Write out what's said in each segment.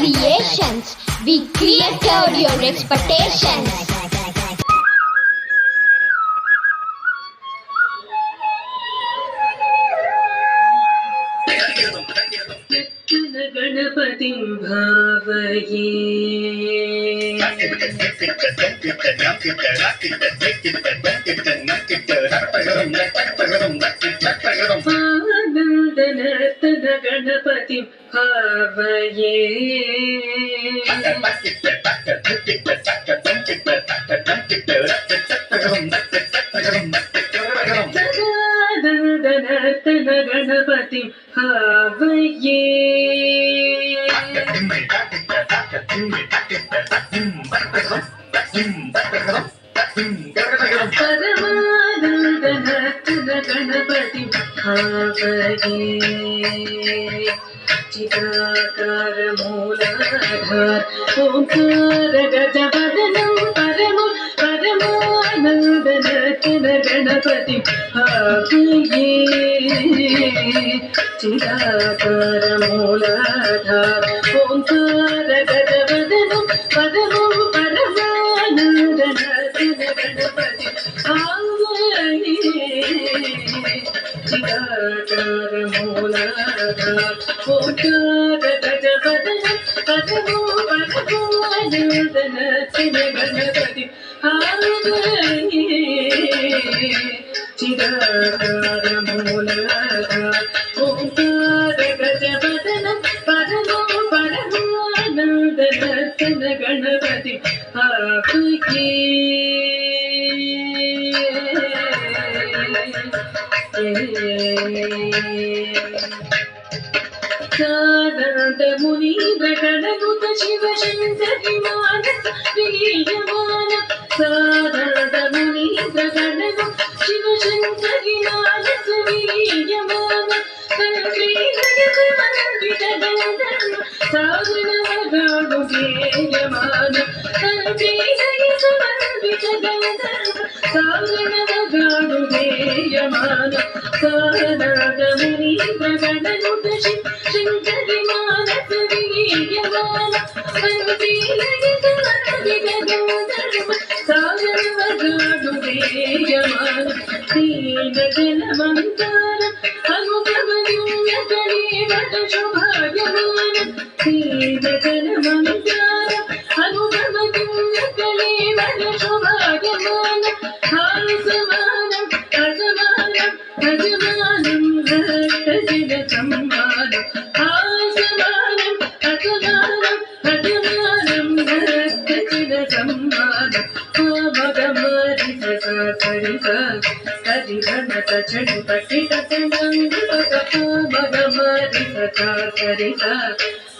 creations. We created your expectations. गणपतिं भावये आनन्दनर्तन गणपतिं भावये सदानन्दनर्तन गणपतिं भावये परमानन्दनर्तन गणपतिं भावये चिदाकार मूलाधार ओंकार गजवदनं परमानन्दनर्तन गणपतिं भावये चिदाकार मूलाधार ओंकार गजवदनं परमानन्दनर्तन गणपतिं भावये चिदाकार मूलाधार ओंकार गजवदनं परमानन्दनर्तन गणपतिं भावये चिदाकार मूलाधार ओंकार गजवदनं परमानन्दनर्तन गणपतिं भावये सानन्द मुनीन्द्र गणनुत शिव शङ्करि मानस वीर्यमान सानन्द मुनीन्द्र गणनुत शिव शङ्करि मानस वीर्यमान श्री जगत वन्दित गन्धर्व सावरणवगाडु गेयमान श्री जगत वन्दित गन्धर्व सावरणवगाडु गेयमान सानन्द मुनीन्द्र गणनुत शिव शङ्करि मानस वीर्यमान श्री जगत वन्दित गन्धर्व सावरणवगाडु गेयमान दीनजनमन्तार अनुगमनीयतलेवत शुभायमान दीनजनमन्तार अनुगमनीयतलेवत शुभायमान हासमानं अजमानं अजमानं भक्तजनसम्मानं हासमानं अजमानं अजमानं भक्तजनसम्मानं मगमरि ससा सरिसा सरिधनत चणुत किटतनङ्गुत मगमरि ससा सरिसा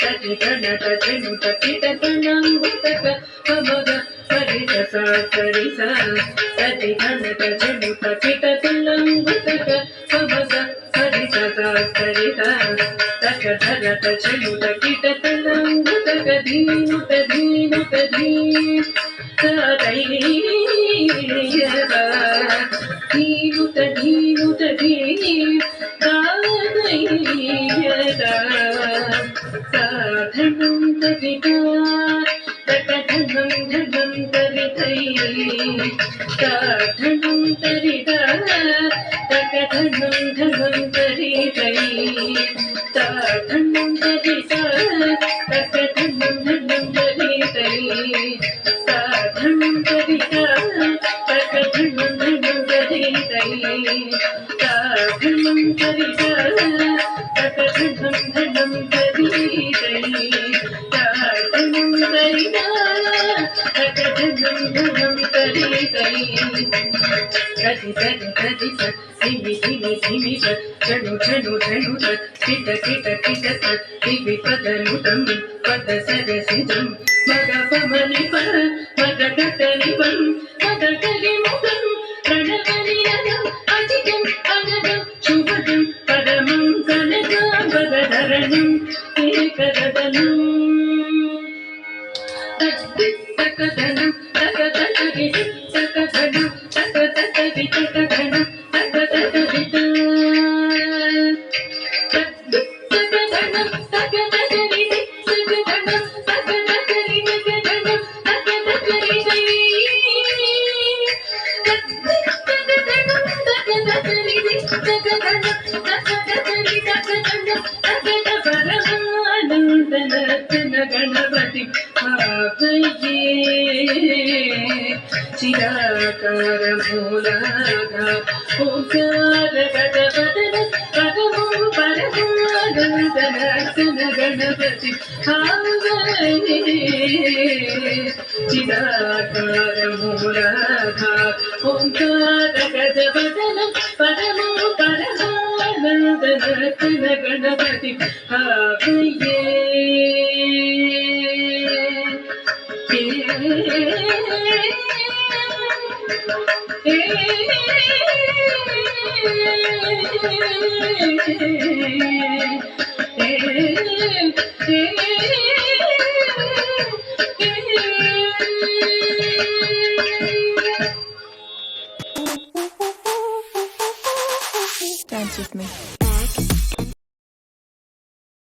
सरिधनत चणुत किटतनङ्गुत मग हरि ससा सरिसा सरिधनत चणुत किटतनङ्गुत मग हरि ससा सरिसा सकधरत चणुत किटतनङ्गुत धीनुत धीनुत धीन धीनुत धीनुत धीन साधनं तरिता तकधनं धनं तरितै साधनं तरिता तकधनं धनं तरितै साधनं तरिता तकधनं धनं तरितै साधनं तरिता तकधनं धनं तरितै साधनं तरिता तकधनं धनं तरितै साधनं तरिता तकधनं धनं तरितै कति कति कति धिमि धिमि धिमि झणु झणु झणु किट किट किट दिवि पदनुतं पद सरसिजं मग पमनि प मग कटनि पं मग करि मुखं प्रणवनिरदं अजितं अगदं शुभदं परमं कनकाम्बरधरणं एकरदनं तकधनं तकतकरि तकधनं तकतकरि तकधनं तकतकरि गणपति चिराकार मूलाधार ओंकार गणपति पदमो परमानंदन गणपति चिराकार मूलाधार ओंकार Ganpati पदमो परमानंदन Ganpati Dance with me.